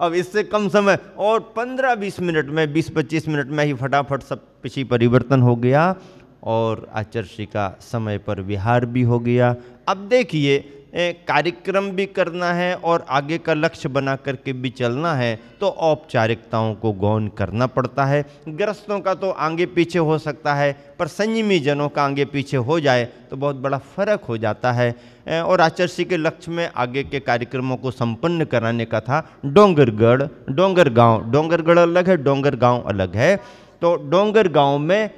अब इससे कम समय और 15-20 मिनट में, 20-25 मिनट में ही फटाफट सब पिछी परिवर्तन हो गया और आचार्य का समय पर विहार भी हो गया। अब देखिए, कार्यक्रम भी करना है और आगे का लक्ष्य बना करके भी चलना है तो औपचारिकताओं को गौण करना पड़ता है। गृहस्थों का तो आगे पीछे हो सकता है, पर संयमी जनों का आगे पीछे हो जाए तो बहुत बड़ा फर्क हो जाता है। और आचार्य के लक्ष्य में आगे के कार्यक्रमों को संपन्न कराने का था डोंगरगढ़, डोंगरगांव, डोंगरगढ़ अलग है, डोंगरगांव अलग है। तो डोंगरगांव में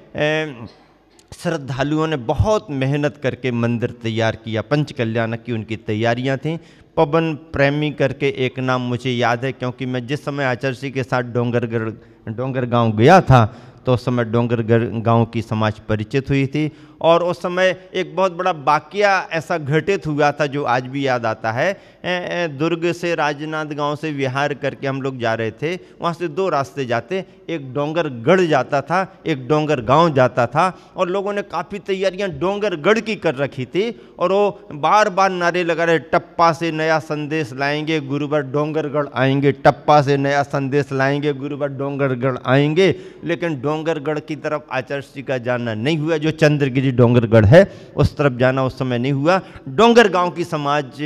श्रद्धालुओं ने बहुत मेहनत करके मंदिर तैयार किया। पंच कल्याणक की उनकी तैयारियां थीं। पवन प्रेमी करके एक नाम मुझे याद है, क्योंकि मैं जिस समय आचार्य के साथ डोंगरगांव गया था तो उस समय डोंगरगांव की समाज परिचित हुई थी। और उस समय एक बहुत बड़ा वाकया ऐसा घटित हुआ था जो आज भी याद आता है। दुर्ग से राजनांदगांव से विहार करके हम लोग जा रहे थे। वहाँ से दो रास्ते जाते, एक डोंगरगढ़ जाता था, एक डोंगरगांव जाता था। और लोगों ने काफ़ी तैयारियां डोंगरगढ़ की कर रखी थी और वो बार बार नारे लगा रहे, टप्पा से नया संदेश लाएंगे, गुरुवार डोंगरगढ़ आएंगे, टप्पा से नया संदेश लाएंगे, गुरुवार डोंगरगढ़ आएंगे। लेकिन डोंगरगढ़ की तरफ आचार्य जी का जाना नहीं हुआ। जो चंद्रगिरी डोंगरगढ़ है उस तरफ जाना उस समय नहीं हुआ। डोंगरगांव की समाज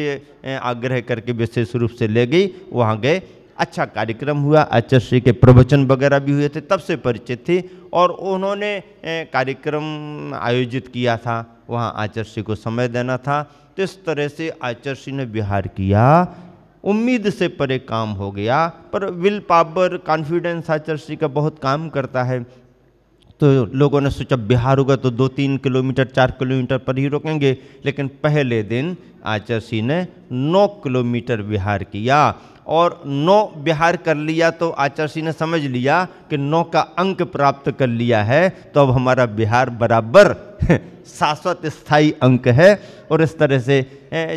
आग्रह करके विशेष रूप से ले गई, वहाँ गए। अच्छा कार्यक्रम हुआ, आचार्य के प्रवचन वगैरह भी हुए थे, तब से परिचित थी। और उन्होंने कार्यक्रम आयोजित किया था, वहाँ आचार्य को समय देना था। तो इस तरह से आचार्य ने विहार किया। उम्मीद से परे काम हो गया, पर विल पावर, कॉन्फिडेंस आचार्य का बहुत काम करता है। तो लोगों ने सोचा बिहार होगा तो 2-3 किलोमीटर 4 किलोमीटर पर ही रोकेंगे, लेकिन पहले दिन आचार्य ने 9 किलोमीटर विहार किया। और 9 विहार कर लिया तो आचार्य ने समझ लिया कि 9 का अंक प्राप्त कर लिया है, तो अब हमारा बिहार बराबर शाश्वत स्थायी अंक है। और इस तरह से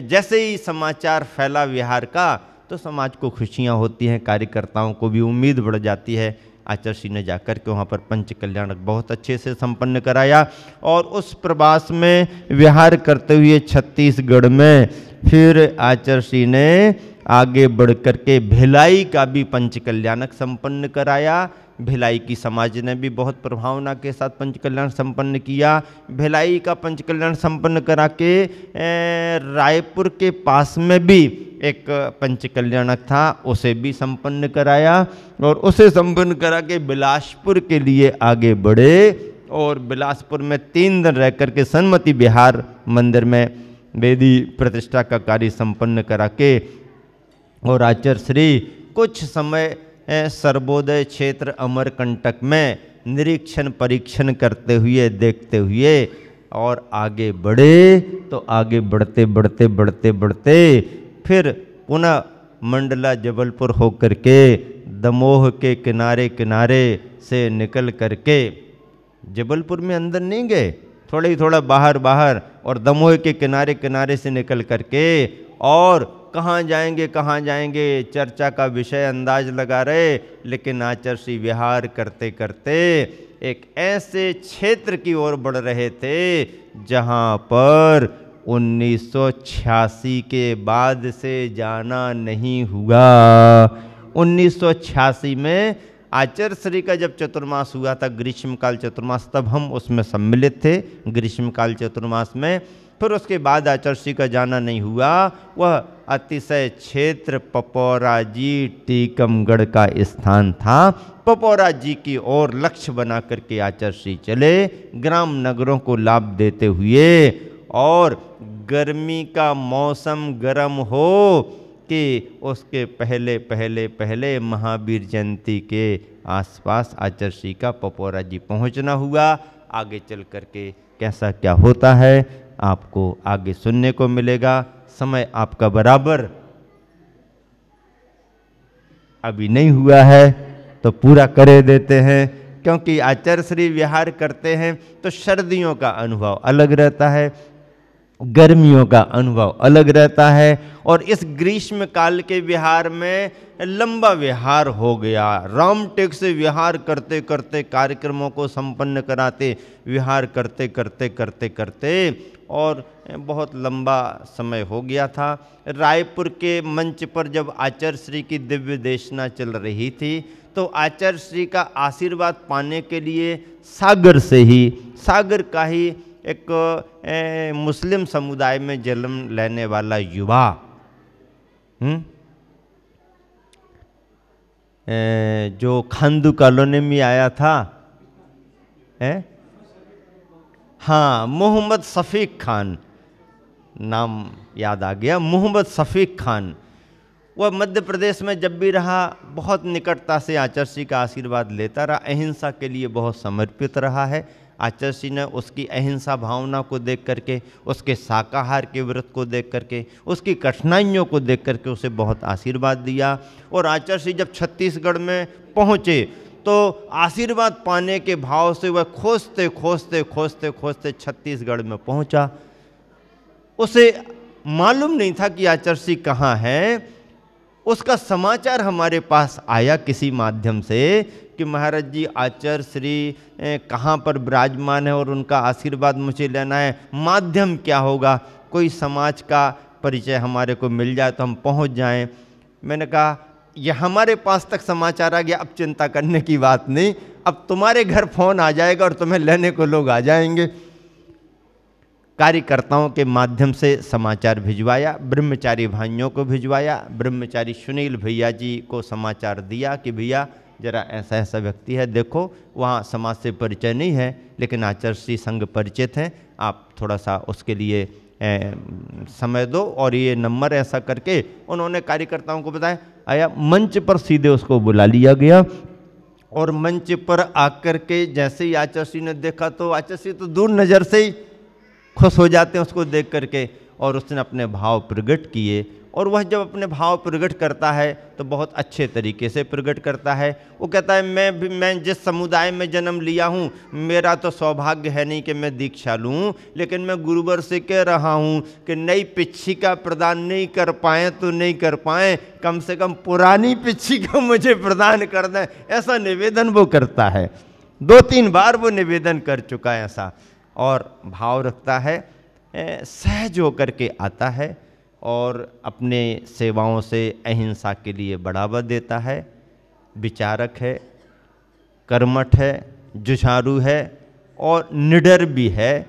जैसे ही समाचार फैला विहार का तो समाज को खुशियाँ होती हैं, कार्यकर्ताओं को भी उम्मीद बढ़ जाती है। आचार्य ने जाकर के वहाँ पर पंच कल्याणक बहुत अच्छे से संपन्न कराया। और उस प्रवास में विहार करते हुए छत्तीसगढ़ में फिर आचार्य ने आगे बढ़ कर के भिलाई का भी पंच कल्याणक संपन्न कराया। भिलाई की समाज ने भी बहुत प्रभावना के साथ पंच कल्याण संपन्न किया। भिलाई का पंच कल्याण संपन्न करा के रायपुर के पास में भी एक पंच कल्याणक था, उसे भी संपन्न कराया। और उसे संपन्न करा के बिलासपुर के लिए आगे बढ़े। और बिलासपुर में 3 दिन रह कर के सन्मति विहार मंदिर में वेदी प्रतिष्ठा का कार्य संपन्न करा के और आचार्य श्री कुछ समय सर्वोदय क्षेत्र अमरकंटक में निरीक्षण परीक्षण करते हुए, देखते हुए और आगे बढ़े। तो आगे बढ़ते बढ़ते बढ़ते बढ़ते फिर पुनः मंडला जबलपुर होकर के दमोह के किनारे किनारे से निकल करके, जबलपुर में अंदर नहीं गए, थोड़ा ही थोड़ा बाहर बाहर, और दमोह के किनारे किनारे से निकल करके और कहाँ जाएंगे चर्चा का विषय अंदाज लगा रहे। लेकिन आचार्य विहार करते करते एक ऐसे क्षेत्र की ओर बढ़ रहे थे जहाँ पर 1986 के बाद से जाना नहीं हुआ। 1986 में आचार्य श्री का जब चतुर्मास हुआ था, ग्रीष्मकाल चतुर्मास, तब हम उसमें सम्मिलित थे ग्रीष्मकाल चतुर्मास में। फिर उसके बाद आचार्य का जाना नहीं हुआ। वह अतिशय क्षेत्र पपौरा जी टीकमगढ़ का स्थान था। पपौरा जी की ओर लक्ष्य बना करके आचार्य चले, ग्राम नगरों को लाभ देते हुए। और गर्मी का मौसम गर्म हो कि उसके पहले महावीर जयंती के आसपास आचार्य का पपौरा जी पहुंचना हुआ। आगे चल करके कैसा क्या होता है आपको आगे सुनने को मिलेगा। समय आपका बराबर अभी नहीं हुआ है तो पूरा करे देते हैं, क्योंकि आचार्य श्री विहार करते हैं तो सर्दियों का अनुभव अलग रहता है। गर्मियों का अनुभव अलग रहता है। और इस ग्रीष्म काल के विहार में लंबा विहार हो गया। रामटेक से विहार करते करते, कार्यक्रमों को संपन्न कराते, विहार करते करते करते करते और बहुत लंबा समय हो गया था। रायपुर के मंच पर जब आचार्य श्री की दिव्य देशना चल रही थी तो आचार्य श्री का आशीर्वाद पाने के लिए सागर से ही, सागर का ही एक मुस्लिम समुदाय में जन्म लेने वाला युवा जो खांदू कॉलोनी में आया था, हाँ, मोहम्मद शफीक खान, नाम याद आ गया, मोहम्मद शफीक खान। वह मध्य प्रदेश में जब भी रहा बहुत निकटता से आचार्य श्री का आशीर्वाद लेता रहा, अहिंसा के लिए बहुत समर्पित रहा है। आचार्य श्री ने उसकी अहिंसा भावना को देख करके, उसके शाकाहार के व्रत को देख करके, उसकी कठिनाइयों को देख करके उसे बहुत आशीर्वाद दिया। और आचार्य श्री जब छत्तीसगढ़ में पहुँचे तो आशीर्वाद पाने के भाव से वह खोजते खोजते खोजते खोजते छत्तीसगढ़ में पहुँचा। उसे मालूम नहीं था कि आचार्य श्री कहाँ हैं। उसका समाचार हमारे पास आया किसी माध्यम से कि महाराज जी आचार्य श्री कहाँ पर विराजमान है और उनका आशीर्वाद मुझे लेना है। माध्यम क्या होगा, कोई समाज का परिचय हमारे को मिल जाए तो हम पहुँच जाएं। मैंने कहा यह हमारे पास तक समाचार आ गया, अब चिंता करने की बात नहीं, अब तुम्हारे घर फ़ोन आ जाएगा और तुम्हें लेने को लोग आ जाएंगे। कार्यकर्ताओं के माध्यम से समाचार भिजवाया, ब्रह्मचारी भाइयों को भिजवाया, ब्रह्मचारी सुनील भैया जी को समाचार दिया कि भैया जरा ऐसा ऐसा व्यक्ति है, देखो वहाँ समाज से परिचय नहीं है लेकिन आचार्य श्री संग परिचित हैं, आप थोड़ा सा उसके लिए समय दो। और ये नंबर ऐसा करके उन्होंने कार्यकर्ताओं को बताया। आया मंच पर सीधे उसको बुला लिया गया और मंच पर आकर के जैसे ही आचार्य श्री ने देखा तो आचार्य श्री तो दूर नज़र से ही खुश हो जाते हैं उसको देख करके, और उसने अपने भाव प्रकट किए। और वह जब अपने भाव प्रकट करता है तो बहुत अच्छे तरीके से प्रकट करता है। वो कहता है मैं जिस समुदाय में जन्म लिया हूँ, मेरा तो सौभाग्य है नहीं कि मैं दीक्षा लूँ, लेकिन मैं गुरुवर से कह रहा हूँ कि नई पिच्छिका प्रदान नहीं कर पाएँ तो नहीं कर पाएँ, कम से कम पुरानी पिच्छिका मुझे प्रदान कर दें, ऐसा निवेदन वो करता है। 2-3 बार वो निवेदन कर चुका है ऐसा। और भाव रखता है, सहज होकर के आता है और अपने सेवाओं से अहिंसा के लिए बढ़ावा देता है। विचारक है, कर्मठ है, जुझारू है और निडर भी है,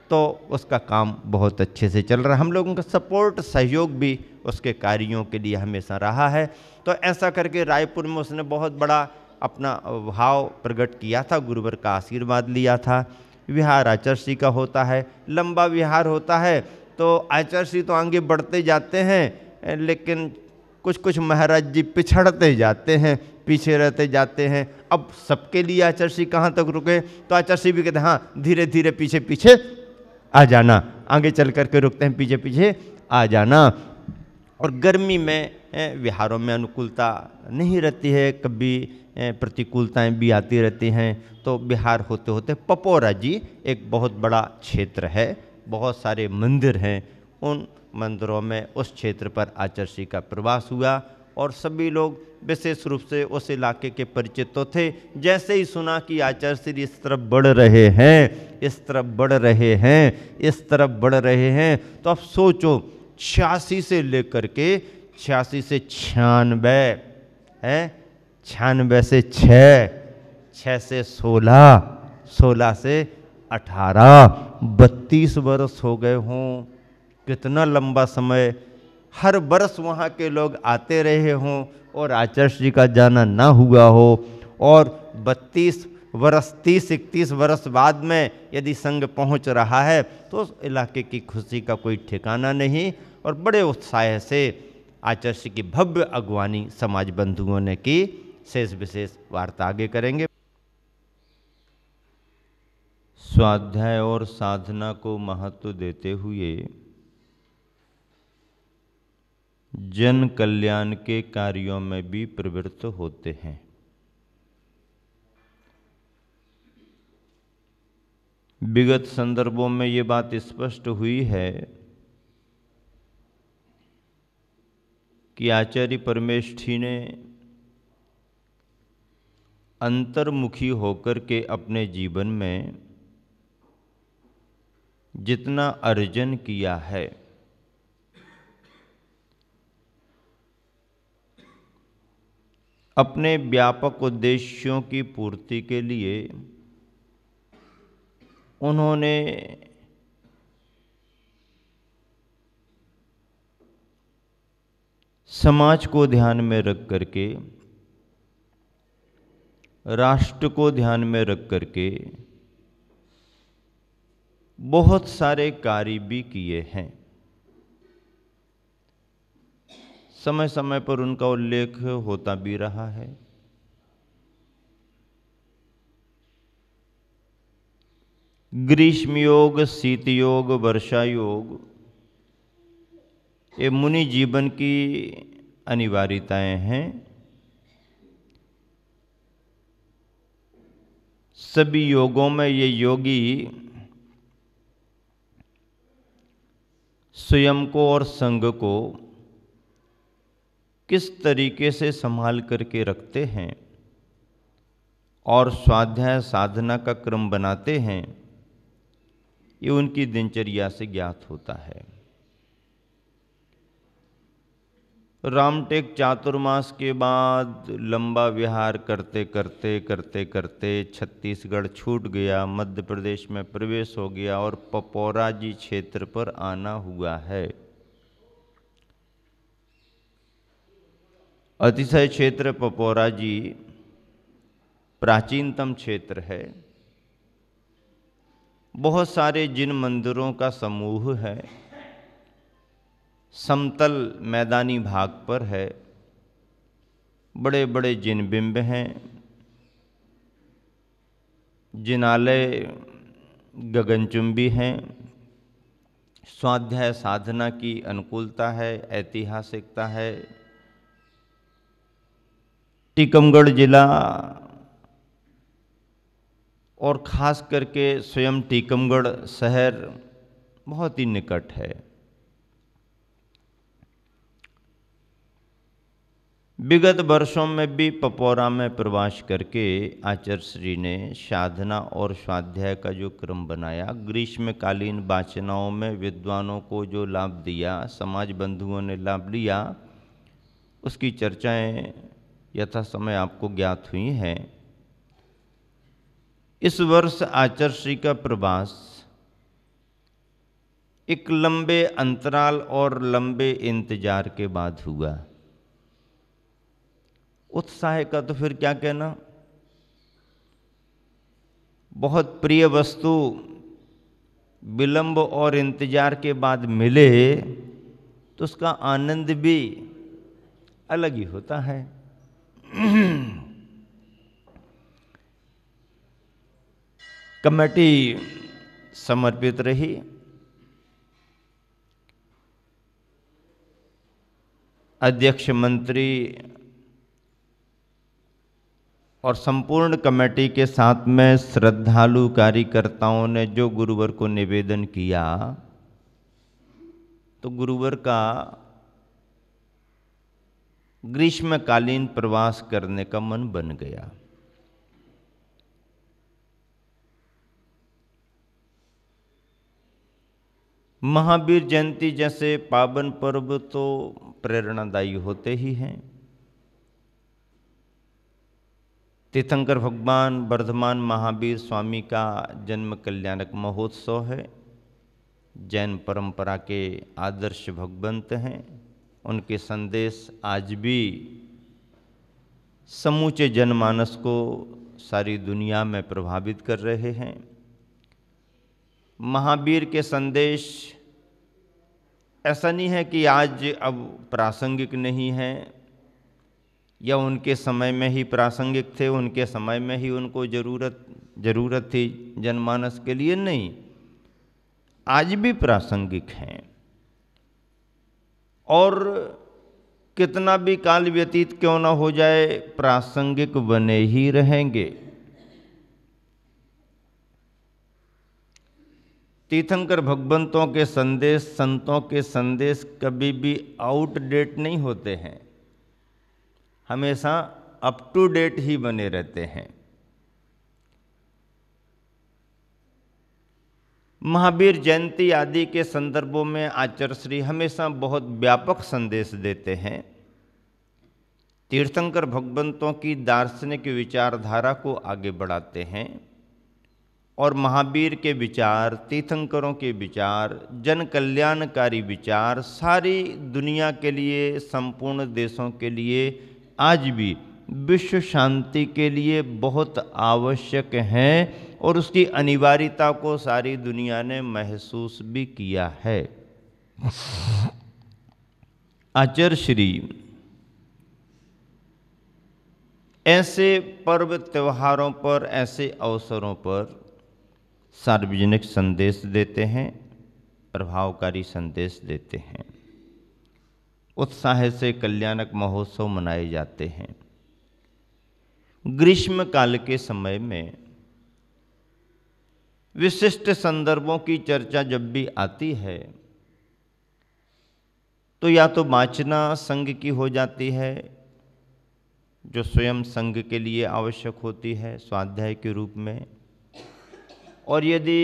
तो उसका काम बहुत अच्छे से चल रहा है। हम लोगों का सपोर्ट सहयोग भी उसके कार्यों के लिए हमेशा रहा है। तो ऐसा करके रायपुर में उसने बहुत बड़ा अपना भाव प्रकट किया था, गुरुवर का आशीर्वाद लिया था। विहार आचार्य श्री का होता है, लंबा विहार होता है, तो आचार्य श्री तो आगे बढ़ते जाते हैं लेकिन कुछ कुछ महाराज जी पिछड़ते जाते हैं, पीछे रहते जाते हैं। अब सबके लिए आचार्य श्री कहाँ तक रुके, तो आचार्य श्री भी कहते हैं हाँ धीरे धीरे पीछे पीछे आ जाना, आगे चल करके रुकते हैं, पीछे पीछे आ जाना। और गर्मी में विहारों में अनुकूलता नहीं रहती है, कभी प्रतिकूलताएं भी आती रहती हैं। तो विहार होते होते पपोरा जी एक बहुत बड़ा क्षेत्र है, बहुत सारे मंदिर हैं, उन मंदिरों में उस क्षेत्र पर आचार्य श्री का प्रवास हुआ और सभी लोग विशेष रूप से उस इलाके के परिचित तो थे। जैसे ही सुना कि आचार्य श्री इस तरफ बढ़ रहे हैं, इस तरफ बढ़ रहे हैं, इस तरफ बढ़ रहे हैं, तो अब सोचो 86 से लेकर के 86 से 96 है, 96 से 6 से 16, 16 से 18, 32 वर्ष हो गए हों। कितना लंबा समय, हर वर्ष वहाँ के लोग आते रहे हों और आचार्य श्री का जाना ना हुआ हो। और 32 वर्ष, 30-31 वर्ष बाद में यदि संघ पहुँच रहा है तो उस इलाके की खुशी का कोई ठिकाना नहीं। और बड़े उत्साह से आचार्य श्री की भव्य अगवानी समाज बंधुओं ने की। शेष विशेष वार्ता आगे करेंगे। स्वाध्याय और साधना को महत्व देते हुए जन कल्याण के कार्यों में भी प्रवृत्त होते हैं। विगत संदर्भों में ये बात स्पष्ट हुई है कि आचार्य परमेष्ठी ने अंतर्मुखी होकर के अपने जीवन में जितना अर्जन किया है, अपने व्यापक उद्देश्यों की पूर्ति के लिए उन्होंने समाज को ध्यान में रख करके, राष्ट्र को ध्यान में रख करके बहुत सारे कार्य भी किए हैं। समय समय पर उनका उल्लेख होता भी रहा है। ग्रीष्म योग, शीत योग, वर्षा योग, ये मुनि जीवन की अनिवार्यताएं हैं। सभी योगों में ये योगी स्वयं को और संग को किस तरीके से संभाल करके रखते हैं और स्वाध्याय साधना का क्रम बनाते हैं, ये उनकी दिनचर्या से ज्ञात होता है। रामटेक चातुर्मास के बाद लंबा विहार करते करते छत्तीसगढ़ छूट गया, मध्य प्रदेश में प्रवेश हो गया और पपौरा जी क्षेत्र पर आना हुआ है। अतिशय क्षेत्र पपौरा जी प्राचीनतम क्षेत्र है। बहुत सारे जिन मंदिरों का समूह है, समतल मैदानी भाग पर है, बड़े बड़े जिन बिंब हैं, जिनालय गगनचुंबी हैं। स्वाध्याय साधना की अनुकूलता है, ऐतिहासिकता है। टीकमगढ़ जिला और खास करके स्वयं टीकमगढ़ शहर बहुत ही निकट है। विगत वर्षों में भी पपौरा में प्रवास करके आचार्य श्री ने साधना और स्वाध्याय का जो क्रम बनाया, ग्रीष्मकालीन वाचनाओं में विद्वानों को जो लाभ दिया, समाज बंधुओं ने लाभ लिया, उसकी चर्चाएं यथा समय आपको ज्ञात हुई हैं। इस वर्ष आचार्य श्री का प्रवास एक लंबे अंतराल और लंबे इंतजार के बाद हुआ। उत्साह का तो फिर क्या कहना। बहुत प्रिय वस्तु विलंब और इंतजार के बाद मिले तो उसका आनंद भी अलग ही होता है। कमेटी समर्पित रही। अध्यक्ष, मंत्री और संपूर्ण कमेटी के साथ में श्रद्धालु कार्यकर्ताओं ने जो गुरुवर को निवेदन किया, तो गुरुवर का ग्रीष्मकालीन प्रवास करने का मन बन गया। महावीर जयंती जैसे पावन पर्व तो प्रेरणादायी होते ही हैं। तीर्थंकर भगवान वर्धमान महावीर स्वामी का जन्म कल्याणक महोत्सव है। जैन परंपरा के आदर्श भगवंत हैं। उनके संदेश आज भी समूचे जनमानस को सारी दुनिया में प्रभावित कर रहे हैं। महावीर के संदेश ऐसा नहीं है कि आज अब प्रासंगिक नहीं है या उनके समय में ही प्रासंगिक थे, उनके समय में ही उनको जरूरत थी जनमानस के लिए। नहीं, आज भी प्रासंगिक हैं और कितना भी काल व्यतीत क्यों ना हो जाए, प्रासंगिक बने ही रहेंगे। तीर्थंकर भगवंतों के संदेश, संतों के संदेश कभी भी आउटडेट नहीं होते हैं, हमेशा अप टू डेट ही बने रहते हैं। महावीर जयंती आदि के संदर्भों में आचार्य श्री हमेशा बहुत व्यापक संदेश देते हैं। तीर्थंकर भगवंतों की दार्शनिक विचारधारा को आगे बढ़ाते हैं और महावीर के विचार, तीर्थंकरों के विचार, जन कल्याणकारी विचार सारी दुनिया के लिए, संपूर्ण देशों के लिए, आज भी विश्व शांति के लिए बहुत आवश्यक हैं और उसकी अनिवार्यता को सारी दुनिया ने महसूस भी किया है। आचार्य श्री ऐसे पर्व त्योहारों पर, ऐसे अवसरों पर सार्वजनिक संदेश देते हैं, प्रभावकारी संदेश देते हैं। उत्साह से कल्याणक महोत्सव मनाए जाते हैं। ग्रीष्म काल के समय में विशिष्ट संदर्भों की चर्चा जब भी आती है तो या तो वाचना संघ की हो जाती है, जो स्वयं संघ के लिए आवश्यक होती है स्वाध्याय के रूप में, और यदि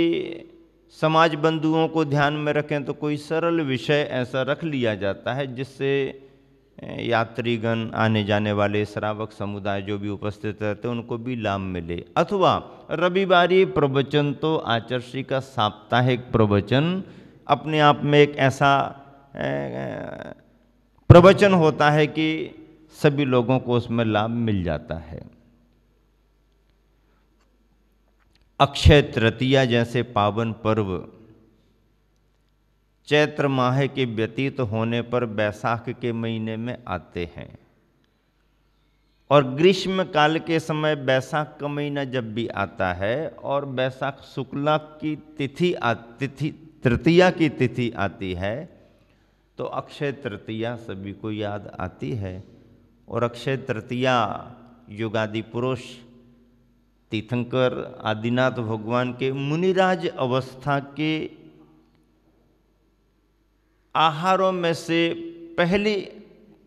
समाज बंधुओं को ध्यान में रखें तो कोई सरल विषय ऐसा रख लिया जाता है जिससे यात्रीगण, आने जाने वाले श्रावक समुदाय जो भी उपस्थित रहते हैं उनको भी लाभ मिले। अथवा रविवारी प्रवचन, तो आचार्य श्री का साप्ताहिक प्रवचन अपने आप में एक ऐसा प्रवचन होता है कि सभी लोगों को उसमें लाभ मिल जाता है। अक्षय तृतीया जैसे पावन पर्व चैत्र माह के व्यतीत होने पर बैसाख के महीने में आते हैं और ग्रीष्म काल के समय बैसाख का महीना जब भी आता है और बैसाख शुक्ला की तिथि तृतीया की तिथि आती है तो अक्षय तृतीया सभी को याद आती है। और अक्षय तृतीया युगादि पुरुष तीर्थंकर आदिनाथ भगवान के मुनिराज अवस्था के आहारों में से पहली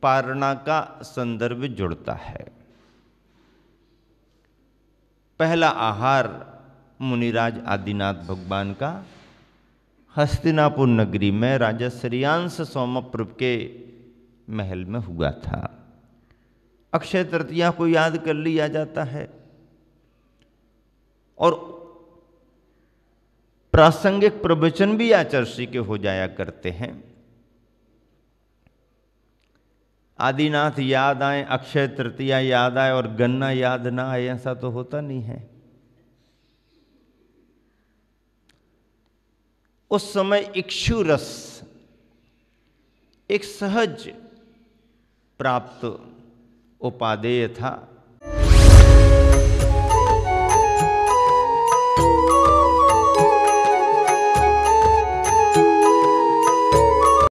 पारणा का संदर्भ जुड़ता है। पहला आहार मुनिराज आदिनाथ भगवान का हस्तिनापुर नगरी में राजा श्रेयांश सोमप्रभ के महल में हुआ था। अक्षय तृतीया को याद कर लिया जाता है और प्रासंगिक प्रवचन भी आचार्य श्री के हो जाया करते हैं। आदिनाथ याद आए, अक्षय तृतीया याद आए और गन्ना याद ना आए, ऐसा तो होता नहीं है। उस समय इक्षु रस एक सहज प्राप्त उपादेय था